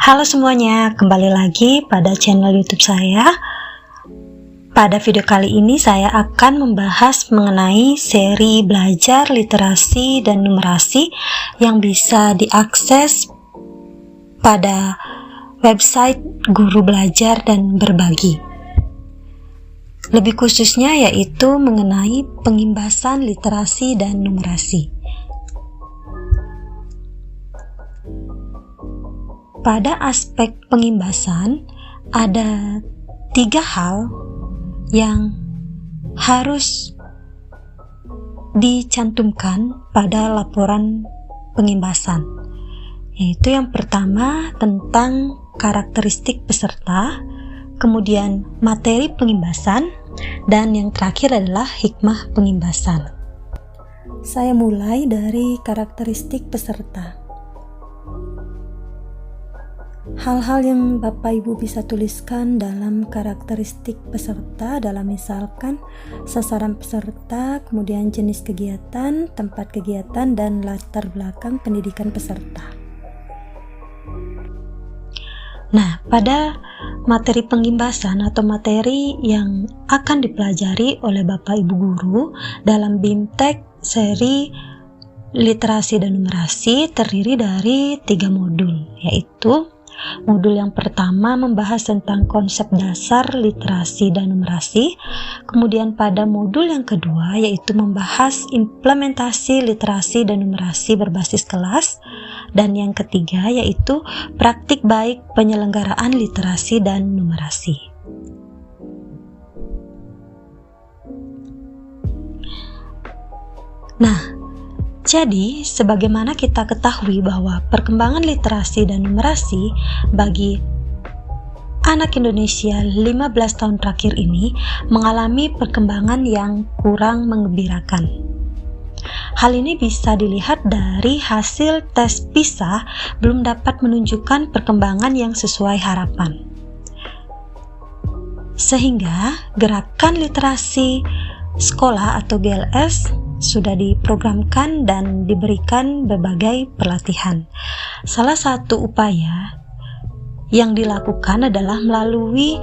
Halo semuanya, kembali lagi pada channel YouTube saya. Pada video kali ini saya akan membahas mengenai seri belajar literasi dan numerasi yang bisa diakses pada website Guru Belajar dan Berbagi. Lebih khususnya yaitu mengenai pengimbasan literasi dan numerasi. Pada aspek pengimbasan, ada 3 hal yang harus dicantumkan pada laporan pengimbasan, yaitu yang pertama tentang karakteristik peserta, kemudian materi pengimbasan, dan yang terakhir adalah hikmah pengimbasan. Saya mulai dari karakteristik peserta. Hal-hal yang Bapak Ibu bisa tuliskan dalam karakteristik peserta adalah misalkan sasaran peserta, kemudian jenis kegiatan, tempat kegiatan, dan latar belakang pendidikan peserta. Nah, pada materi pengimbasan atau materi yang akan dipelajari oleh Bapak Ibu Guru dalam BIMTEK seri literasi dan numerasi terdiri dari 3 modul, yaitu modul yang pertama membahas tentang konsep dasar literasi dan numerasi. Kemudian pada modul yang kedua yaitu membahas implementasi literasi dan numerasi berbasis kelas. Dan yang ketiga yaitu praktik baik penyelenggaraan literasi dan numerasi. Nah, jadi, sebagaimana kita ketahui bahwa perkembangan literasi dan numerasi bagi anak Indonesia 15 tahun terakhir ini mengalami perkembangan yang kurang menggembirakan. Hal ini bisa dilihat dari hasil tes PISA belum dapat menunjukkan perkembangan yang sesuai harapan. Sehingga gerakan literasi sekolah atau GLS sudah diprogramkan dan diberikan berbagai pelatihan. Salah satu upaya yang dilakukan adalah melalui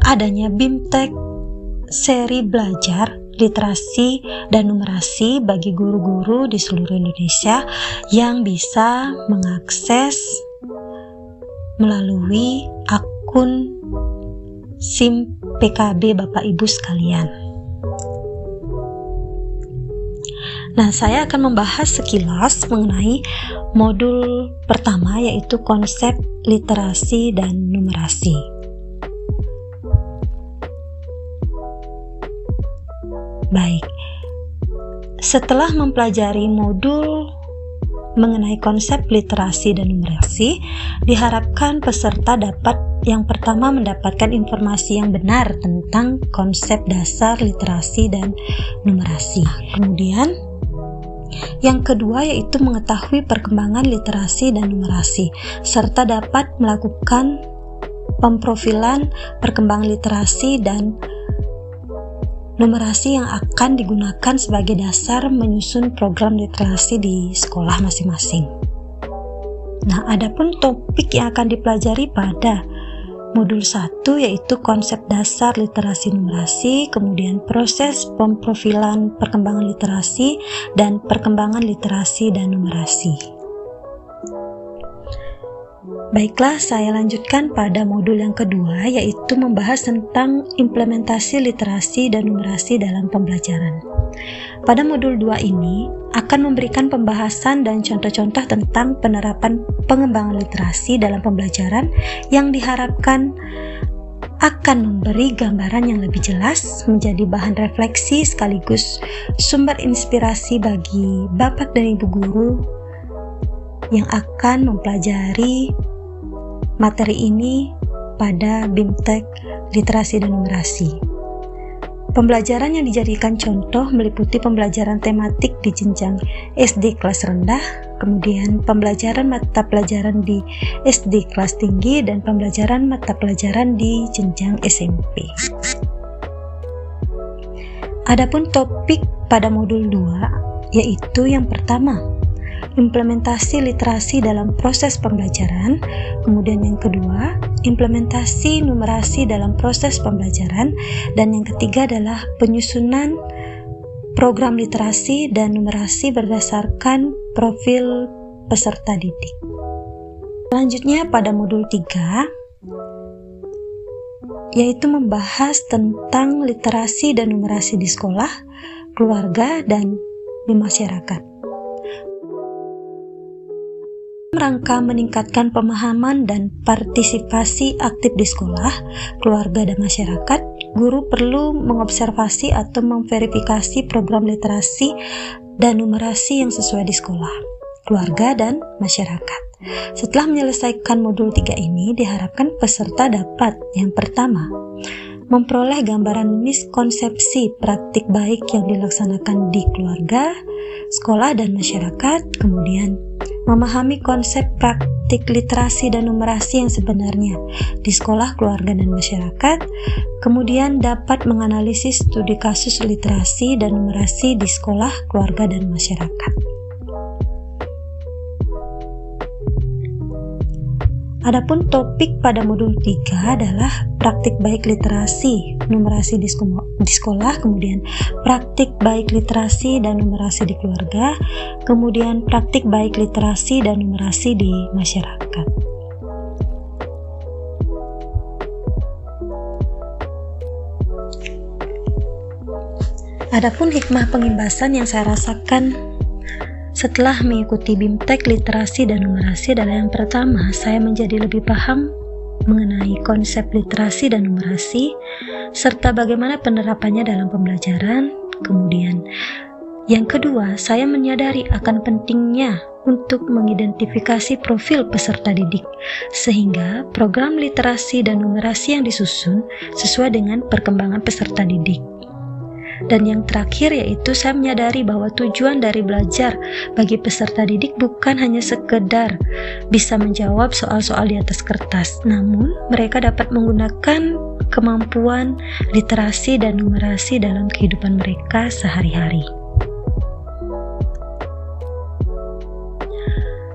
adanya BIMTEK seri belajar literasi dan numerasi bagi guru-guru di seluruh Indonesia yang bisa mengakses melalui akun SIM PKB Bapak Ibu sekalian. Nah, saya akan membahas sekilas mengenai modul pertama yaitu konsep literasi dan numerasi. Baik, setelah mempelajari modul mengenai konsep literasi dan numerasi, diharapkan peserta dapat yang pertama mendapatkan informasi yang benar tentang konsep dasar literasi dan numerasi. Kemudian yang kedua yaitu mengetahui perkembangan literasi dan numerasi, serta dapat melakukan pemprofilan perkembangan literasi dan numerasi yang akan digunakan sebagai dasar menyusun program literasi di sekolah masing-masing. Nah, adapun topik yang akan dipelajari pada modul 1 yaitu konsep dasar literasi numerasi, kemudian proses pemprofilan perkembangan literasi dan perkembangan literasi dan numerasi. Baiklah, saya lanjutkan pada modul yang kedua yaitu membahas tentang implementasi literasi dan numerasi dalam pembelajaran. Pada modul 2 ini akan memberikan pembahasan dan contoh-contoh tentang penerapan pengembangan literasi dalam pembelajaran yang diharapkan akan memberi gambaran yang lebih jelas, menjadi bahan refleksi sekaligus sumber inspirasi bagi Bapak dan Ibu guru yang akan mempelajari materi ini pada BIMTEK literasi dan numerasi. Pembelajaran yang dijadikan contoh meliputi pembelajaran tematik di jenjang SD kelas rendah, kemudian pembelajaran mata pelajaran di SD kelas tinggi, dan pembelajaran mata pelajaran di jenjang SMP. Adapun topik pada modul 2 yaitu yang pertama, implementasi literasi dalam proses pembelajaran. Kemudian yang kedua, implementasi numerasi dalam proses pembelajaran. Dan yang ketiga adalah penyusunan program literasi dan numerasi berdasarkan profil peserta didik. Selanjutnya pada modul 3, yaitu membahas tentang literasi dan numerasi di sekolah, keluarga, dan di masyarakat. Rangka meningkatkan pemahaman dan partisipasi aktif di sekolah, keluarga, dan masyarakat, guru perlu mengobservasi atau memverifikasi program literasi dan numerasi yang sesuai di sekolah, keluarga, dan masyarakat. Setelah menyelesaikan modul 3 ini, diharapkan peserta dapat yang pertama, memperoleh gambaran miskonsepsi praktik baik yang dilaksanakan di keluarga, sekolah, dan masyarakat. Kemudian, memahami konsep praktik literasi dan numerasi yang sebenarnya di sekolah, keluarga, dan masyarakat. Kemudian, dapat menganalisis studi kasus literasi dan numerasi di sekolah, keluarga, dan masyarakat. Adapun topik pada modul 3 adalah praktik baik literasi, numerasi di sekolah, kemudian praktik baik literasi dan numerasi di keluarga, kemudian praktik baik literasi dan numerasi di masyarakat. Adapun hikmah pengimbasan yang saya rasakan setelah mengikuti BIMTEK literasi dan numerasi adalah yang pertama, saya menjadi lebih paham mengenai konsep literasi dan numerasi serta bagaimana penerapannya dalam pembelajaran. Kemudian, yang kedua, saya menyadari akan pentingnya untuk mengidentifikasi profil peserta didik sehingga program literasi dan numerasi yang disusun sesuai dengan perkembangan peserta didik. Dan yang terakhir yaitu saya menyadari bahwa tujuan dari belajar bagi peserta didik bukan hanya sekedar bisa menjawab soal-soal di atas kertas, namun mereka dapat menggunakan kemampuan literasi dan numerasi dalam kehidupan mereka sehari-hari.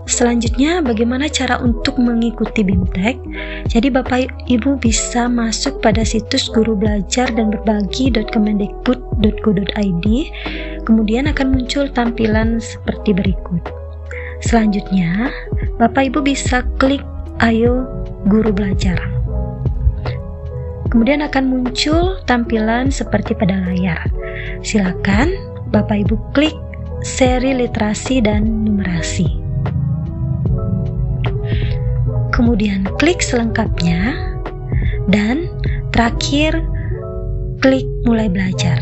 Selanjutnya, bagaimana cara untuk mengikuti BIMTEK? Jadi Bapak Ibu bisa masuk pada situs guru belajar dan berbagi.kemendikbud.go.id. Kemudian akan muncul tampilan seperti berikut. Selanjutnya, Bapak Ibu bisa klik Ayo Guru Belajar. Kemudian akan muncul tampilan seperti pada layar. Silakan Bapak Ibu klik seri literasi dan numerasi. Kemudian klik selengkapnya, dan terakhir klik mulai belajar.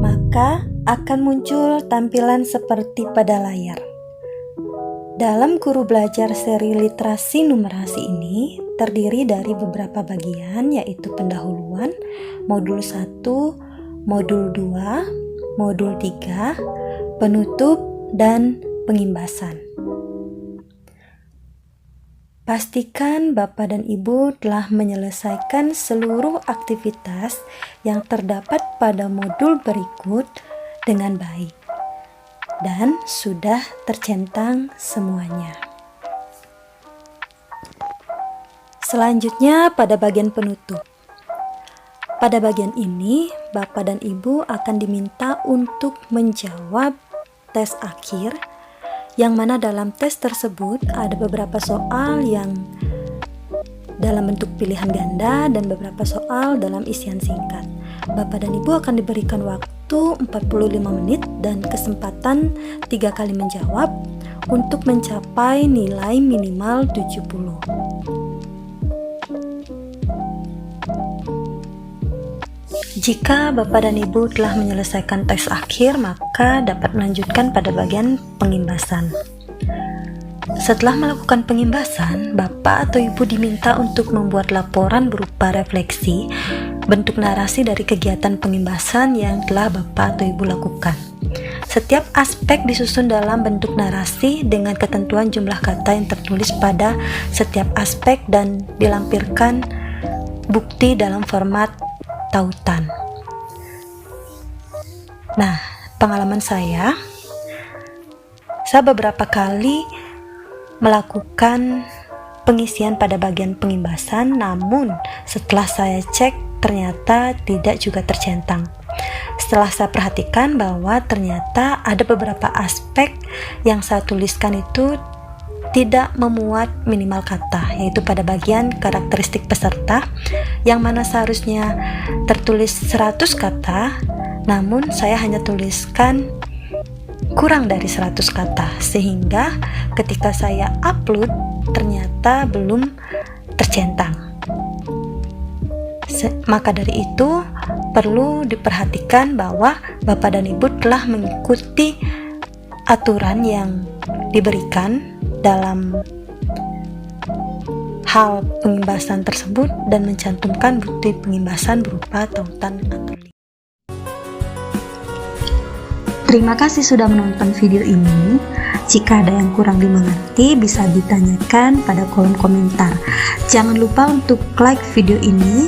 Maka akan muncul tampilan seperti pada layar. Dalam guru belajar seri literasi numerasi ini terdiri dari beberapa bagian, yaitu pendahuluan, modul 1, modul 2, modul 3, penutup, dan pengimbasan. Pastikan Bapak dan Ibu telah menyelesaikan seluruh aktivitas yang terdapat pada modul berikut dengan baik dan sudah tercentang semuanya. Selanjutnya pada bagian penutup. Pada bagian ini, Bapak dan Ibu akan diminta untuk menjawab tes akhir, yang mana dalam tes tersebut ada beberapa soal yang dalam bentuk pilihan ganda dan beberapa soal dalam isian singkat. Bapak dan Ibu akan diberikan waktu 45 menit dan kesempatan 3 kali menjawab untuk mencapai nilai minimal 70. Jika Bapak dan Ibu telah menyelesaikan tes akhir, maka dapat melanjutkan pada bagian pengimbasan. Setelah melakukan pengimbasan, Bapak atau Ibu diminta untuk membuat laporan berupa refleksi bentuk narasi dari kegiatan pengimbasan yang telah Bapak atau Ibu lakukan. Setiap aspek disusun dalam bentuk narasi dengan ketentuan jumlah kata yang tertulis pada setiap aspek dan dilampirkan bukti dalam format tautan. Nah, pengalaman saya Saya beberapa kali melakukan pengisian pada bagian pengimbasan, namun setelah saya cek ternyata tidak juga tercentang. Setelah saya perhatikan bahwa ternyata ada beberapa aspek yang saya tuliskan itu tidak memuat minimal kata, yaitu pada bagian karakteristik peserta, yang mana seharusnya tertulis 100 kata, namun saya hanya tuliskan kurang dari 100 kata, sehingga ketika saya upload ternyata belum tercentang. Maka dari itu perlu diperhatikan bahwa Bapak dan Ibu telah mengikuti aturan yang diberikan dalam hal pengimbasan tersebut dan mencantumkan bukti pengimbasan berupa tautan atau link. Terima kasih sudah menonton video ini. Jika ada yang kurang dimengerti, bisa ditanyakan pada kolom komentar. Jangan lupa untuk like video ini,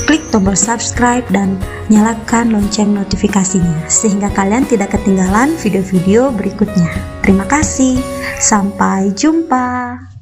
klik tombol subscribe, dan nyalakan lonceng notifikasinya, sehingga kalian tidak ketinggalan video-video berikutnya. Terima kasih, sampai jumpa.